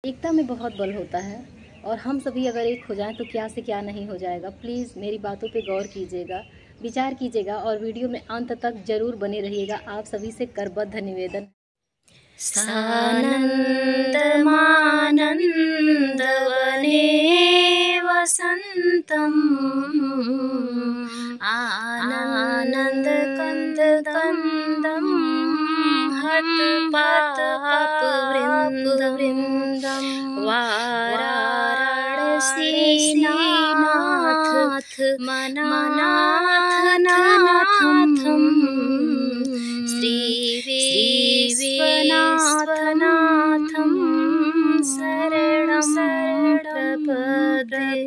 एकता में बहुत बल होता है और हम सभी अगर एक हो जाएं तो क्या से क्या नहीं हो जाएगा। प्लीज़ मेरी बातों पे गौर कीजिएगा, विचार कीजिएगा और वीडियो में अंत तक जरूर बने रहिएगा। आप सभी से करबद्ध निवेदन। सानन्दमानन्दवने वसन्तम् आनन्दकन्दकन्दं हतपापवृन्दं वाराणसीनाथ मनाथनाथं श्रीविश्वनाथं शरणं प्रपद्ये।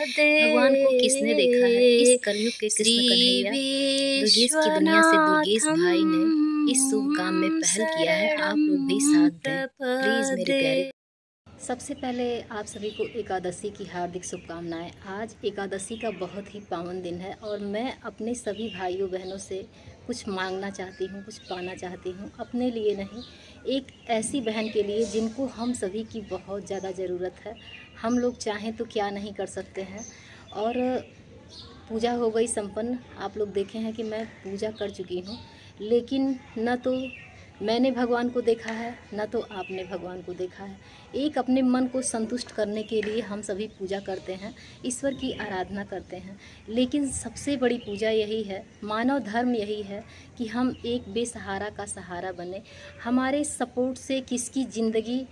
भगवान को किसने देखा है? इस कलयुग के कृष्ण कन्हैया दुर्गेश की दुनिया से दुर्गेश भाई ने इस शुभ काम में पहल किया है। आप लोग भी साथ दें प्लीज़ मेरे प्यारे। सबसे पहले आप सभी को एकादशी की हार्दिक शुभकामनाएं। आज एकादशी का बहुत ही पावन दिन है और मैं अपने सभी भाइयों बहनों से कुछ मांगना चाहती हूँ, कुछ पाना चाहती हूँ। अपने लिए नहीं, एक ऐसी बहन के लिए जिनको हम सभी की बहुत ज़्यादा ज़रूरत है। हम लोग चाहें तो क्या नहीं कर सकते हैं। और पूजा हो गई संपन्न। आप लोग देखे हैं कि मैं पूजा कर चुकी हूँ, लेकिन न तो मैंने भगवान को देखा है, न तो आपने भगवान को देखा है। एक अपने मन को संतुष्ट करने के लिए हम सभी पूजा करते हैं, ईश्वर की आराधना करते हैं, लेकिन सबसे बड़ी पूजा यही है, मानव धर्म यही है कि हम एक बेसहारा का सहारा बने। हमारे सपोर्ट से किसकी ज़िंदगी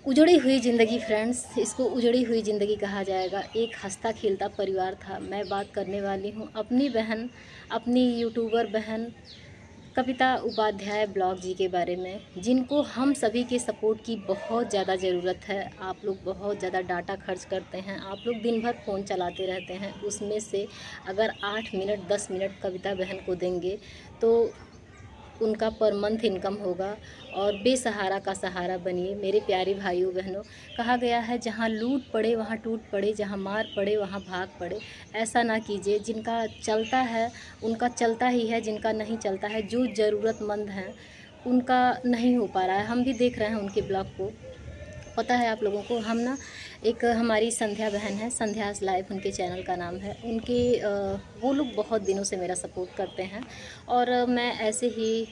उजड़ी हुई ज़िंदगी, फ्रेंड्स, इसको उजड़ी हुई ज़िंदगी कहा जाएगा। एक हंसता खेलता परिवार था। मैं बात करने वाली हूँ अपनी बहन, अपनी यूट्यूबर बहन कविता उपाध्याय ब्लॉग जी के बारे में, जिनको हम सभी के सपोर्ट की बहुत ज़्यादा ज़रूरत है। आप लोग बहुत ज़्यादा डाटा खर्च करते हैं, आप लोग दिन भर फ़ोन चलाते रहते हैं, उसमें से अगर 8 मिनट 10 मिनट कविता बहन को देंगे तो उनका पर मंथ इनकम होगा और बेसहारा का सहारा बनिए। मेरे प्यारे भाइयों बहनों, कहा गया है जहाँ लूट पड़े वहाँ टूट पड़े, जहाँ मार पड़े वहाँ भाग पड़े। ऐसा ना कीजिए। जिनका चलता है उनका चलता ही है, जिनका नहीं चलता है, जो ज़रूरतमंद हैं उनका नहीं हो पा रहा है। हम भी देख रहे हैं उनके ब्लॉग को। पता है आप लोगों को, हम ना एक हमारी संध्या बहन है, संध्यास लाइव उनके चैनल का नाम है। उनके वो लोग बहुत दिनों से मेरा सपोर्ट करते हैं और मैं ऐसे ही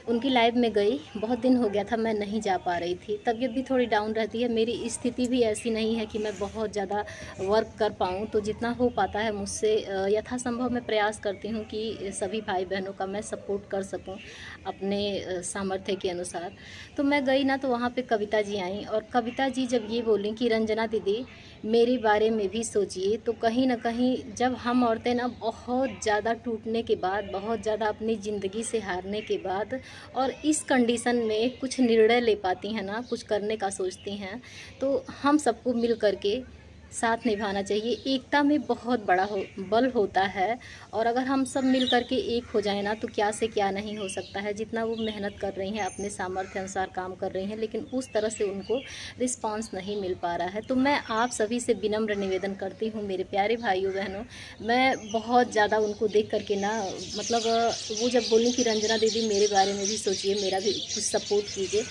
उनकी लाइव में गई। बहुत दिन हो गया था, मैं नहीं जा पा रही थी। तबीयत भी थोड़ी डाउन रहती है, मेरी स्थिति भी ऐसी नहीं है कि मैं बहुत ज़्यादा वर्क कर पाऊँ। तो जितना हो पाता है मुझसे यथासंभव मैं प्रयास करती हूँ कि सभी भाई बहनों का मैं सपोर्ट कर सकूँ अपने सामर्थ्य के अनुसार। तो मैं गई ना, तो वहाँ पे कविता जी आई और कविता जी जब ये बोली कि रंजना दीदी मेरे बारे में भी सोचिए, तो कहीं ना कहीं जब हम औरतें ना बहुत ज़्यादा टूटने के बाद, बहुत ज़्यादा अपनी ज़िंदगी से हारने के बाद और इस कंडीशन में कुछ निर्णय ले पाती हैं ना, कुछ करने का सोचती हैं, तो हम सबको मिल करके साथ निभाना चाहिए। एकता में बहुत बड़ा बल होता है और अगर हम सब मिल करके एक हो जाए ना, तो क्या से क्या नहीं हो सकता है। जितना वो मेहनत कर रही हैं, अपने सामर्थ्य अनुसार काम कर रही हैं, लेकिन उस तरह से उनको रिस्पांस नहीं मिल पा रहा है। तो मैं आप सभी से विनम्र निवेदन करती हूँ मेरे प्यारे भाइयों बहनों। मैं बहुत ज़्यादा उनको देख करके ना, मतलब वो जब बोली कि रंजना दीदी मेरे बारे में भी सोचिए, मेरा भी कुछ सपोर्ट कीजिए,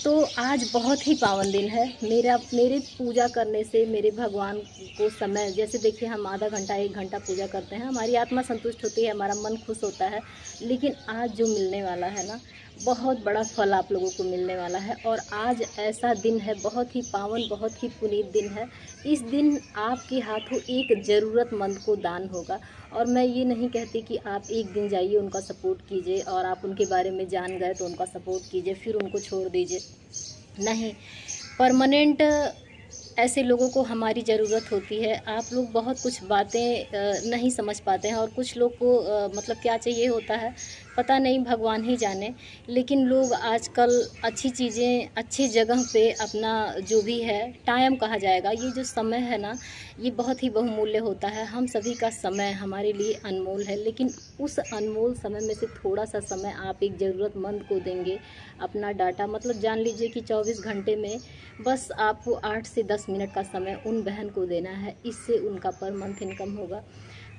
तो आज बहुत ही पावन दिन है। मेरे पूजा करने से मेरे भगवान को समय, जैसे देखिए हम आधा घंटा 1 घंटा पूजा करते हैं, हमारी आत्मा संतुष्ट होती है, हमारा मन खुश होता है। लेकिन आज जो मिलने वाला है ना, बहुत बड़ा फल आप लोगों को मिलने वाला है। और आज ऐसा दिन है, बहुत ही पावन, बहुत ही पुनीत दिन है। इस दिन आपके हाथों एक ज़रूरतमंद को दान होगा। और मैं ये नहीं कहती कि आप एक दिन जाइए उनका सपोर्ट कीजिए और आप उनके बारे में जान गए तो उनका सपोर्ट कीजिए फिर उनको छोड़ दीजिए। नहीं, परमानेंट ऐसे लोगों को हमारी ज़रूरत होती है। आप लोग बहुत कुछ बातें नहीं समझ पाते हैं और कुछ लोग को मतलब क्या चाहिए होता है पता नहीं, भगवान ही जाने। लेकिन लोग आजकल अच्छी चीज़ें अच्छी जगह पे अपना जो भी है टाइम कहा जाएगा, ये जो समय है ना, ये बहुत ही बहुमूल्य होता है। हम सभी का समय हमारे लिए अनमोल है, लेकिन उस अनमोल समय में से थोड़ा सा समय आप एक ज़रूरतमंद को देंगे। अपना डाटा, मतलब जान लीजिए कि 24 घंटे में बस आपको 8 से 10 मिनट का समय उन बहन को देना है। इससे उनका पर मंथ इनकम होगा।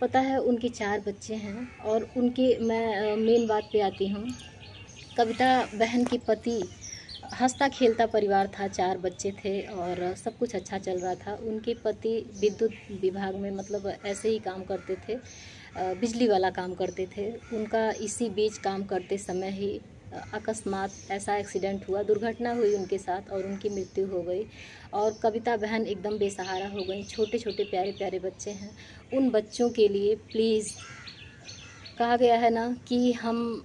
पता है उनके 4 बच्चे हैं और उनके, मैं मेन बात पे आती हूँ। कविता बहन के पति हंसता खेलता परिवार था, 4 बच्चे थे और सब कुछ अच्छा चल रहा था। उनके पति विद्युत विभाग में मतलब ऐसे ही काम करते थे, बिजली वाला काम करते थे। उनका इसी बीच काम करते समय ही अकस्मात ऐसा एक्सीडेंट हुआ, दुर्घटना हुई उनके साथ और उनकी मृत्यु हो गई। और कविता बहन एकदम बेसहारा हो गई। छोटे छोटे प्यारे प्यारे बच्चे हैं। उन बच्चों के लिए प्लीज़, कहा गया है ना कि हम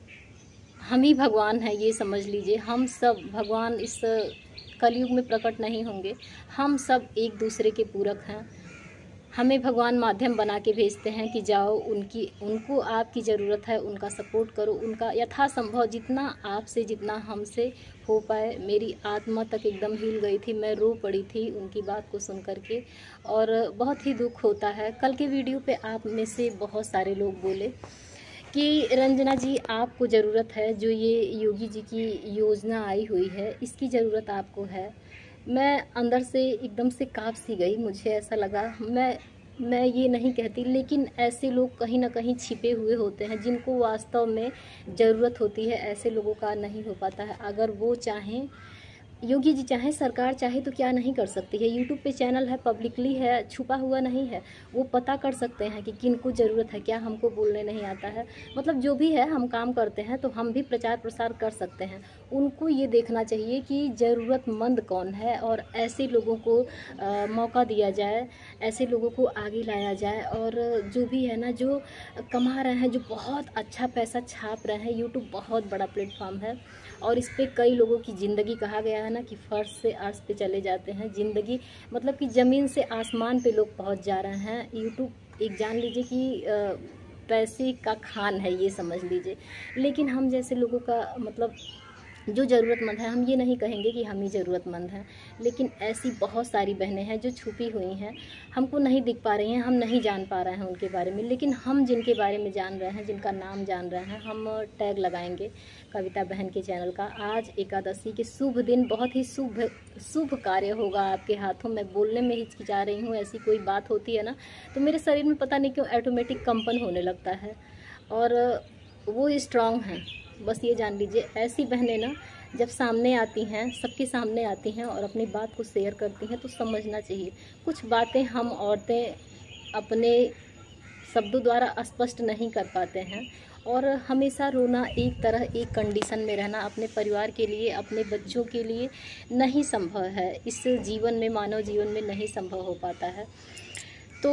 ही भगवान हैं, ये समझ लीजिए। हम सब भगवान इस कलयुग में प्रकट नहीं होंगे, हम सब एक दूसरे के पूरक हैं। हमें भगवान माध्यम बना के भेजते हैं कि जाओ, उनको आपकी ज़रूरत है, उनका सपोर्ट करो, उनका यथासंभव जितना आपसे जितना हमसे हो पाए। मेरी आत्मा तक एकदम हिल गई थी, मैं रो पड़ी थी उनकी बात को सुन कर के, और बहुत ही दुख होता है। कल के वीडियो पे आप में से बहुत सारे लोग बोले कि रंजना जी आपको ज़रूरत है, जो ये योगी जी की योजना आई हुई है इसकी ज़रूरत आपको है। मैं अंदर से एकदम से काँप सी गई। मुझे ऐसा लगा, मैं ये नहीं कहती, लेकिन ऐसे लोग कहीं ना कहीं छिपे हुए होते हैं जिनको वास्तव में ज़रूरत होती है। ऐसे लोगों का नहीं हो पाता है। अगर वो चाहें, योगी जी चाहे, सरकार चाहे तो क्या नहीं कर सकती है। यूट्यूब पे चैनल है, पब्लिकली है, छुपा हुआ नहीं है। वो पता कर सकते हैं कि किनको ज़रूरत है। क्या हमको बोलने नहीं आता है? मतलब जो भी है, हम काम करते हैं तो हम भी प्रचार प्रसार कर सकते हैं। उनको ये देखना चाहिए कि ज़रूरतमंद कौन है और ऐसे लोगों को मौका दिया जाए, ऐसे लोगों को आगे लाया जाए। और जो भी है ना, जो कमा रहे हैं, जो बहुत अच्छा पैसा छाप रहे हैं, यूट्यूब बहुत बड़ा प्लेटफॉर्म है और इस पर कई लोगों की ज़िंदगी, कहा गया है ना कि फर्श से अर्श पे चले जाते हैं। ज़िंदगी मतलब कि ज़मीन से आसमान पे लोग पहुंच जा रहे हैं। यूट्यूब एक जान लीजिए कि पैसे का खान है, ये समझ लीजिए। लेकिन हम जैसे लोगों का मतलब जो ज़रूरतमंद है, हम ये नहीं कहेंगे कि हम ही ज़रूरतमंद हैं, लेकिन ऐसी बहुत सारी बहनें हैं जो छुपी हुई हैं, हमको नहीं दिख पा रही हैं, हम नहीं जान पा रहे हैं उनके बारे में। लेकिन हम जिनके बारे में जान रहे हैं, जिनका नाम जान रहे हैं, हम टैग लगाएंगे कविता बहन के चैनल का। आज एकादशी के शुभ दिन, बहुत ही शुभ कार्य होगा आपके हाथों। मैं बोलने में हिचकिचा रही हूँ, ऐसी कोई बात होती है ना तो मेरे शरीर में पता नहीं क्यों ऑटोमेटिक कंपन होने लगता है, और वो स्ट्रांग हैं, बस ये जान लीजिए। ऐसी बहनें ना जब सामने आती हैं, सबके सामने आती हैं और अपनी बात को शेयर करती हैं, तो समझना चाहिए कुछ बातें हम औरतें अपने शब्दों द्वारा स्पष्ट नहीं कर पाते हैं। और हमेशा रोना, एक तरह एक कंडीशन में रहना अपने परिवार के लिए, अपने बच्चों के लिए नहीं संभव है। इस जीवन में, मानव जीवन में नहीं संभव हो पाता है। तो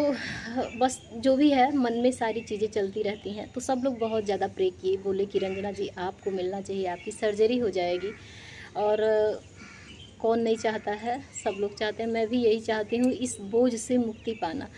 बस जो भी है, मन में सारी चीज़ें चलती रहती हैं। तो सब लोग बहुत ज़्यादा प्रे किए, बोले कि रंजना जी आपको मिलना चाहिए, आपकी सर्जरी हो जाएगी। और कौन नहीं चाहता है, सब लोग चाहते हैं। मैं भी यही चाहती हूँ, इस बोझ से मुक्ति पाना।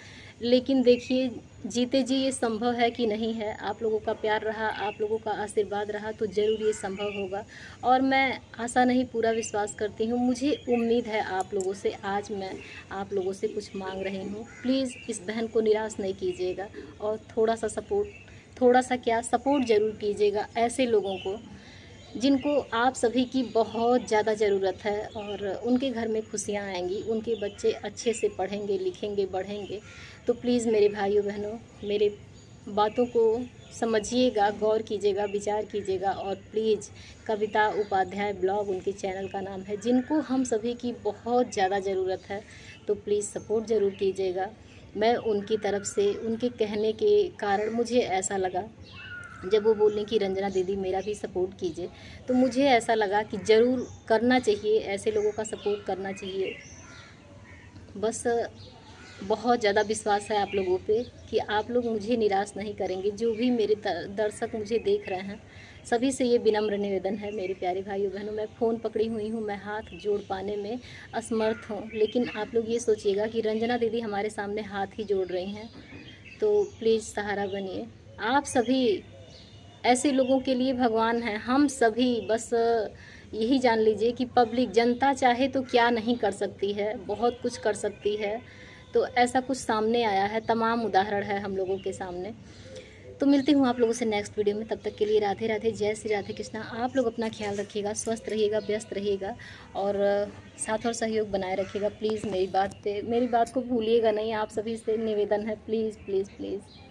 लेकिन देखिए, जीते जी ये संभव है कि नहीं है। आप लोगों का प्यार रहा, आप लोगों का आशीर्वाद रहा तो ज़रूर ये संभव होगा। और मैं आशा नहीं, पूरा विश्वास करती हूँ। मुझे उम्मीद है आप लोगों से। आज मैं आप लोगों से कुछ मांग रही हूँ। प्लीज़ इस बहन को निराश नहीं कीजिएगा और थोड़ा सा सपोर्ट, थोड़ा सा क्या सपोर्ट ज़रूर कीजिएगा ऐसे लोगों को जिनको आप सभी की बहुत ज़्यादा ज़रूरत है। और उनके घर में खुशियाँ आएंगी, उनके बच्चे अच्छे से पढ़ेंगे, लिखेंगे, बढ़ेंगे। तो प्लीज़ मेरे भाइयों बहनों, मेरे बातों को समझिएगा, गौर कीजिएगा, विचार कीजिएगा। और प्लीज़ कविता उपाध्याय ब्लॉग उनके चैनल का नाम है, जिनको हम सभी की बहुत ज़्यादा ज़रूरत है, तो प्लीज़ सपोर्ट ज़रूर कीजिएगा। मैं उनकी तरफ से, उनके कहने के कारण मुझे ऐसा लगा, जब वो बोलें कि रंजना दीदी मेरा भी सपोर्ट कीजिए, तो मुझे ऐसा लगा कि ज़रूर करना चाहिए, ऐसे लोगों का सपोर्ट करना चाहिए। बस बहुत ज़्यादा विश्वास है आप लोगों पे कि आप लोग मुझे निराश नहीं करेंगे। जो भी मेरे दर्शक मुझे देख रहे हैं, सभी से ये विनम्र निवेदन है मेरे प्यारे भाइयों बहनों। मैं फ़ोन पकड़ी हुई हूँ, मैं हाथ जोड़ पाने में असमर्थ हूँ, लेकिन आप लोग ये सोचिएगा कि रंजना दीदी हमारे सामने हाथ ही जोड़ रही हैं। तो प्लीज़ सहारा बनिए। आप सभी ऐसे लोगों के लिए भगवान हैं। हम सभी बस यही जान लीजिए कि पब्लिक, जनता चाहे तो क्या नहीं कर सकती है, बहुत कुछ कर सकती है। तो ऐसा कुछ सामने आया है, तमाम उदाहरण है हम लोगों के सामने। तो मिलती हूँ आप लोगों से नेक्स्ट वीडियो में। तब तक के लिए राधे राधे, जय श्री राधे कृष्णा। आप लोग अपना ख्याल रखिएगा, स्वस्थ रहिएगा, व्यस्त रहिएगा और साथ और सहयोग बनाए रखिएगा। प्लीज़ मेरी बात को भूलिएगा नहीं। आप सभी से निवेदन है, प्लीज़ प्लीज़ प्लीज़।